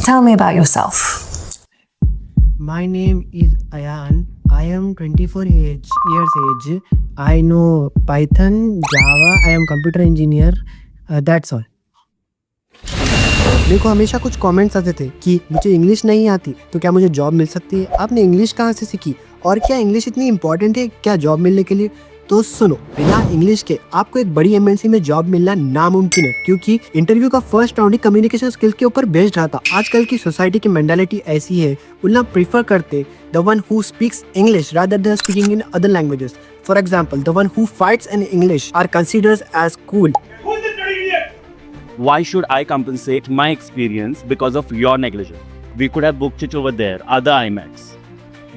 Tell me about yourself. My name is Ayan. I am 24 years age. I know Python, Java. I am computer engineer. That's all. मेरे को हमेशा कुछ comments आते थे कि मुझे इंग्लिश नहीं आती तो क्या मुझे जॉब मिल सकती है। आपने इंग्लिश कहाँ से सीखी और क्या इंग्लिश इतनी इंपॉर्टेंट है क्या जॉब मिलने के लिए। तो सुनो, बिना इंग्लिश के आपको एक बड़ी एमएनसी में जॉब मिलना नामुमकिन है, क्योंकि इंटरव्यू का फर्स्ट राउंड ही कम्युनिकेशन स्किल्स के ऊपर बेस्ड रहा था। आजकल की सोसाइटी की मेंटालिटी ऐसी है, वो लोग प्रीफर करते the one who speaks English rather than speaking in other languages. For example, the one who fights in English are considered as cool. Why should I compensate my experience because of your negligence? We could have booked it over there, other IMAX.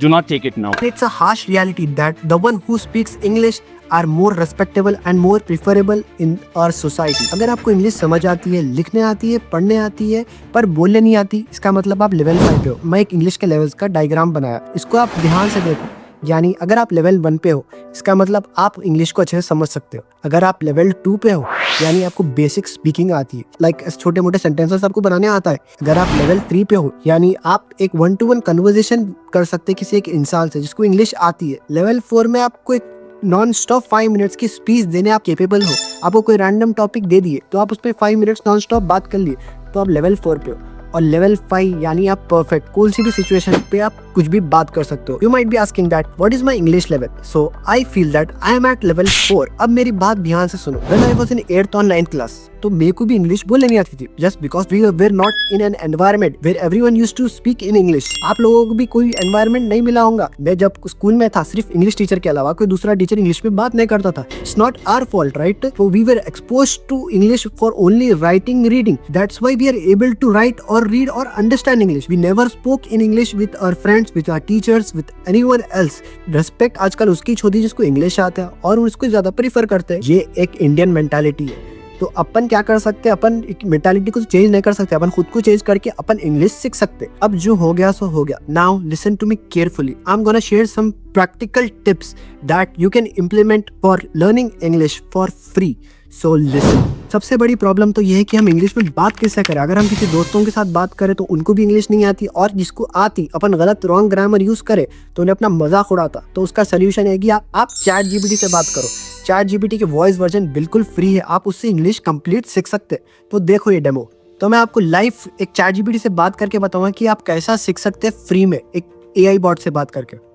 Do not take it now. It's a harsh reality that the one who speaks English are more respectable and more preferable in our society. अगर आपको English समझ आती है, लिखने आती है, पढ़ने आती है, पर बोलने नहीं आती, इसका मतलब आप लेवल 5 पे हो। मैं एक इंग्लिश के लेवल्स का डायग्राम बनाया, इसको आप ध्यान से देखो। यानी अगर आप लेवल 1 पे हो, इसका मतलब आप इंग्लिश को अच्छे से समझ सकते हो। अगर आप लेवल 2 पे हो, यानी आपको बेसिक स्पीकिंग आती है, लाइक छोटे मोटे सेंटेंसेस आपको बनाने आता है। अगर आप लेवल 3 पे हो, यानी आप एक 1-to-1 कन्वर्सेशन कर सकते हैं किसी एक इंसान से जिसको इंग्लिश आती है। लेवल 4 में आपको एक नॉन स्टॉप 5 मिनट्स की स्पीच देने आप केपेबल हो। आपको कोई रैंडम टॉपिक दे दिए तो आप उस पर 5 मिनट्स नॉन स्टॉप बात कर लिए, तो आप लेवल 4 पे हो। और लेवल 5 यानी आप परफेक्ट, कोई सी भी सिचुएशन पे आप कुछ भी बात कर सकते हो। You might be asking that what is my English level, so I feel that I am at level 4। अब मेरी बात ध्यान से सुनो। When I was in 8th और 9th क्लास, तो मेरे को भी इंग्लिश बोलने नहीं आती थी, just because we were not in an environment where everyone used to speak in English. आप लोगों को भी कोई एनवायरनमेंट नहीं मिला होगा। मैं जब स्कूल में था, सिर्फ इंग्लिश टीचर के अलावा कोई दूसरा टीचर इंग्लिश में बात नहीं करता था। It's not our fault, right? So we were exposed to English for only writing, reading. That's why we are able to write और रीड और understand English. We never spoke in English with our friends, with our teachers, with anyone else. Respect आजकल उसकी छोटी जिसको English आता है और उसको ज्यादा प्रीफर करते हैं। ये एक इंडियन मेंटालिटी है। तो अपन क्या कर सकते हैं, अपन मेंटालिटी को चेंज नहीं कर सकते, अपन खुद को चेंज करके अपन इंग्लिश सीख सकते हैं। अब जो हो गया सो हो गया। Now listen to me carefully. I am gonna share some practical tips that you can implement for learning English for free. So listen. सबसे बड़ी प्रॉब्लम तो ये है कि हम इंग्लिश में बात कैसे करें। अगर हम किसी दोस्तों के साथ बात करें तो उनको भी इंग्लिश नहीं आती, और जिसको आती अपन गलत रॉन्ग ग्रामर यूज करें तो उन्हें अपना मजाक उड़ाता। तो उसका सोल्यूशन है कि आप चैट जीपीटी से बात करो। चैट जीपीटी के वॉइस वर्जन बिल्कुल फ्री है, आप उससे इंग्लिश कंप्लीट सीख सकते हैं। तो देखो ये डेमो। तो मैं आपको लाइव एक चैट जीपीटी से बात करके बताऊंगा कि आप कैसा सीख सकते हैं फ्री में, एक एआई बॉट से बात करके।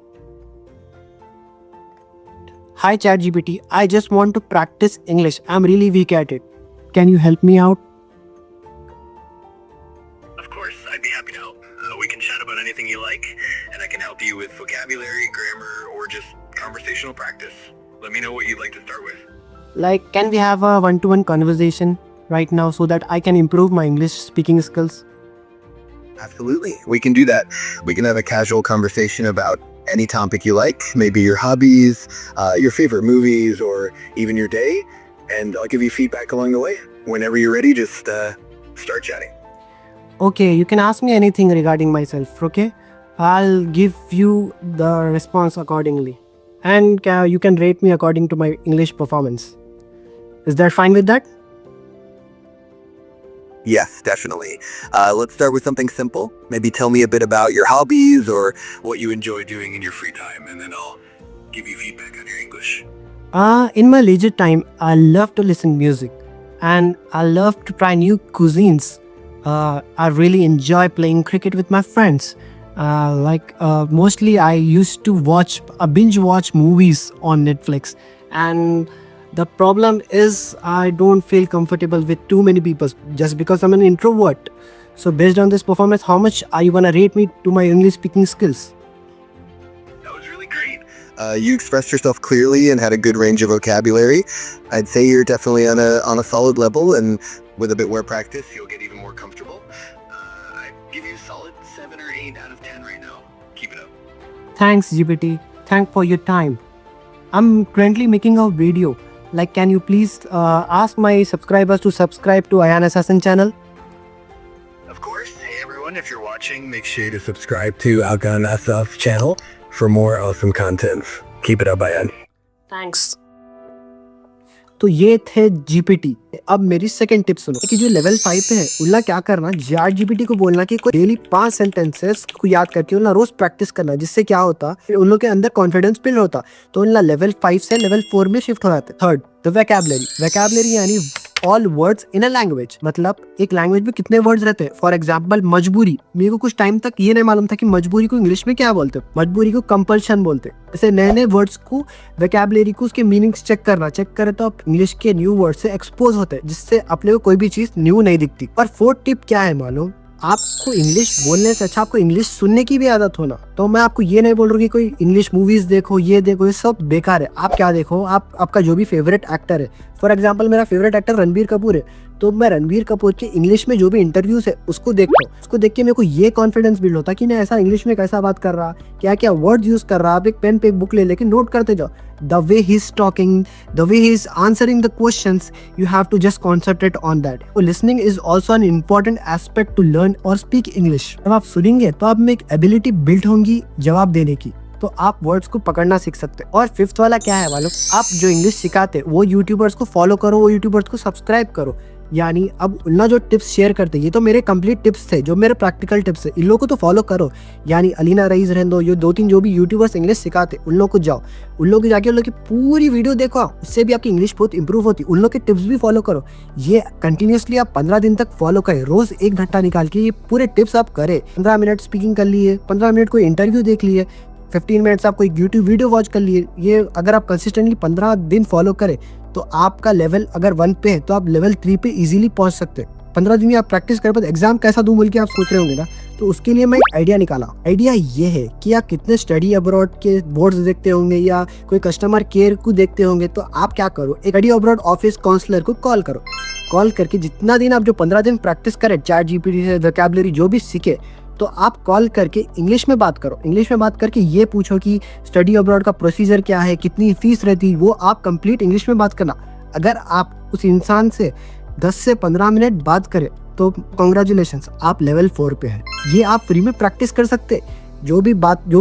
Hi ChatGPT, I just want to practice English. I'm really weak at it. Can you help me out? Of course, I'd be happy to help. We can chat about anything you like, and I can help you with vocabulary, grammar, or just conversational practice. Let me know what you'd like to start with. Like, can we have a one-to-one conversation right now so that I can improve my English speaking skills? Absolutely. We can do that. We can have a casual conversation about any topic you like, maybe your hobbies, your favorite movies, or even your day, and I'll give you feedback along the way. Whenever you're ready, just start chatting. Okay, you can ask me anything regarding myself, okay? I'll give you the response accordingly. And you can rate me according to my English performance. Is that fine with that? Yes, definitely. Let's start with something simple. Maybe tell me a bit about your hobbies or what you enjoy doing in your free time, and then I'll give you feedback on your English. In my leisure time, I love to listen music, and I love to try new cuisines. I really enjoy playing cricket with my friends. Mostly I used to binge watch movies on Netflix, and the problem is I don't feel comfortable with too many people just because I'm an introvert. So based on this performance, how much are you gonna rate me to my English speaking skills? That was really great. You expressed yourself clearly and had a good range of vocabulary. I'd say you're definitely on a solid level, and with a bit more practice, you'll get even more comfortable. I'd give you solid 7 or 8 out of 10 right now. Keep it up. Thanks GPT. Thanks for your time. I'm currently making a video. Like, can you please ask my subscribers to subscribe to Ayan Assassin channel? Of course. Hey everyone, if you're watching, make sure to subscribe to Alkan Asaf channel for more awesome content. Keep it up, Ayan. Thanks. तो ये थे GPT. अब मेरी second tip सुनो कि जो level 5 पे है उनला क्या करना, चैट जीपीटी को बोलना कि कोई डेली 5 सेंटेंसेस को याद करके उनला रोज प्रैक्टिस करना, जिससे क्या होता उन लोग के अंदर कॉन्फिडेंस बिल्ड होता, तो उनला लेवल 5 से लेवल 4 में शिफ्ट हो जाते। थर्ड, द वोकैबुलरी यानी all words in a language, मतलब एक लैंग्वेज में कितने वर्ड्स रहते हैं। फॉर एग्जाम्पल मजबूरी, मेरे को कुछ टाइम तक ये नहीं मालूम था कि मजबूरी को इंग्लिश में क्या बोलते हैं। मजबूरी को कंपल्शन बोलते हैं। ऐसे नए नए वर्ड्स को, वोकैबुलरी को, उसके मीनिंग्स चेक करे तो आप इंग्लिश के न्यू वर्ड से एक्सपोज होते हैं, जिससे अपने को कोई भी चीज न्यू नहीं दिखती। और फोर्थ टिप क्या है मालूम, आपको इंग्लिश बोलने से अच्छा आपको इंग्लिश सुनने की भी आदत होना। तो मैं आपको ये नहीं बोल रहा हूँ कि कोई इंग्लिश मूवीज देखो, ये देखो, ये सब बेकार है। आप क्या देखो, आपका जो भी फेवरेट एक्टर है, फॉर एग्जांपल मेरा फेवरेट एक्टर रणबीर कपूर है, तो मैं रणबीर कपूर के इंग्लिश में जो भी इंटरव्यूज है उसको देखता हूँ। उसको देख के मेरे को ये कॉन्फिडेंस बिल्ड होता है कि ना ऐसा इंग्लिश में कैसा बात कर रहा, क्या क्या वर्ड यूज कर रहा। आप एक पेन पे एक बुक ले लेके नोट करते जाओ, the way he is talking, the way he is answering the questions, you have to just concentrate on that. Listening is also an important aspect to learn और स्पीक इंग्लिश। जब आप सुनेंगे तो आप में एक एबिलिटी बिल्ड होंगी जवाब देने की, तो आप वर्ड्स को पकड़ना सीख सकते हैं। और फिफ्थ वाला क्या है मालूम, आप जो इंग्लिश सिखाते वो यूट्यूबर्स को फॉलो करो, वो यूट्यूबर्स को सब्सक्राइब करो। यानी अब उन्ना जो टिप्स शेयर करते हैं, ये तो मेरे कंप्लीट टिप्स थे, जो मेरे प्रैक्टिकल टिप्स है, इन लोगों को तो फॉलो करो। यानी अलीना रईस रहने दो, ये 2-3 जो भी यूट्यूबर्स इंग्लिश सिखाते उन लोगों को जाओ, उन लोगों की जाके उन लोग की पूरी वीडियो देखो, उससे भी आपकी इंग्लिश बहुत इंप्रूव होती है। उन लोग के टिप्स भी फॉलो करो। ये कंटिन्यूसली आप 15 दिन तक फॉलो करें, रोज 1 घंटा निकाल के ये पूरे टिप्स आप करें। 15 मिनट स्पीकिंग कर लिए, 15 मिनट कोई इंटरव्यू देख लिए, 15 मिनट्स आप कोई यूट्यूब वीडियो वॉच कर लिए। ये अगर आप कंसिस्टेंटली 15 दिन फॉलो करें तो आपका लेवल अगर 1 पे है तो आप लेवल 3 पे इजीली पहुंच सकते हैं। 15 दिन में आप प्रैक्टिस कर पाते। एग्जाम कैसा दूं बोल के आप सोच रहे होंगे ना, तो उसके लिए मैं एक आइडिया निकाला। आइडिया ये है कि आप कितने स्टडी अब्रॉड के बोर्ड्स देखते होंगे या कोई कस्टमर केयर को देखते होंगे, तो आप क्या करो, एक स्टडी अब्रॉड ऑफिस काउंसलर को कॉल करो। कॉल करके जितना दिन आप जो 15 दिन प्रैक्टिस करें, चैट जीपीटी से वोकैबुलरी जो भी सीखे, तो आप कॉल करके इंग्लिश में बात करो। इंग्लिश में बात करके ये पूछो कि स्टडी अब्रॉड का प्रोसीजर क्या है, कितनी फीस रहती, वो आप कंप्लीट इंग्लिश में बात करना। अगर आप उस इंसान से 10 से 15 मिनट बात करें तो कॉन्ग्रेचुलेशंस, आप लेवल 4 पे हैं। ये आप फ्री में प्रैक्टिस कर सकते। जो भी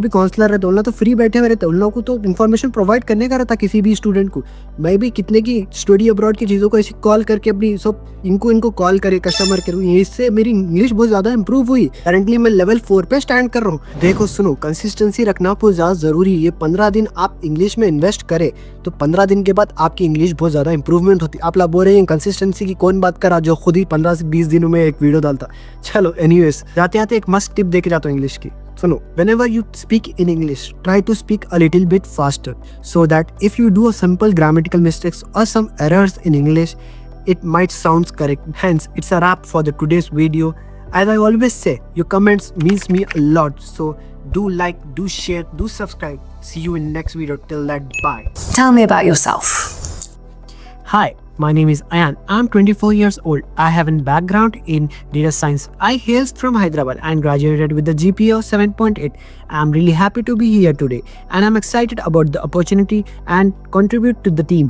काउंसलर रहते उन लोग तो फ्री बैठे हुए रहते, उन लोगों को तो इन्फॉर्मेशन प्रोवाइड करने का रहता किसी भी स्टूडेंट को। मैं भी कितने की स्टडी अब्रॉड की चीज़ों को ऐसे कॉल करके अपनी सब इनको कॉल करे कस्टमर केयर, इससे मेरी इंग्लिश बहुत ज़्यादा इंप्रूव हुई। करंटली मैं लेवल 4 पे स्टैंड कर रहा हूँ। देखो सुनो, कंसिस्टेंसी रखना बहुत ज़्यादा ज़रूरी है। ये 15 दिन आप इंग्लिश में इन्वेस्ट करें तो 15 दिन के बाद आपकी इंग्लिश बहुत ज़्यादा इंप्रूवमेंट होती है। आप लोग बोल रहे हैं कंसिस्टेंसी की कौन बात करा, जो खुद ही 15 से 20 दिनों में एक वीडियो डालता। चलो एनीवेज, जाते जाते एक मस्त टिप देके जाता हूँ इंग्लिश की। सुनो, whenever you speak in English, try to speak a little bit faster so that if you do a simple grammatical mistakes or some errors in English, it might sound correct. Hence, it's a wrap for the today's video. As I always say, your comments means me a lot. So do like, do share, do subscribe. See you in next video. Till that, bye. Tell me about yourself. Hi, my name is Ayan. I'm 24 years old. I have a background in data science. I hail from Hyderabad and graduated with the GPA of 7.8. I'm really happy to be here today and I'm excited about the opportunity and contribute to the team.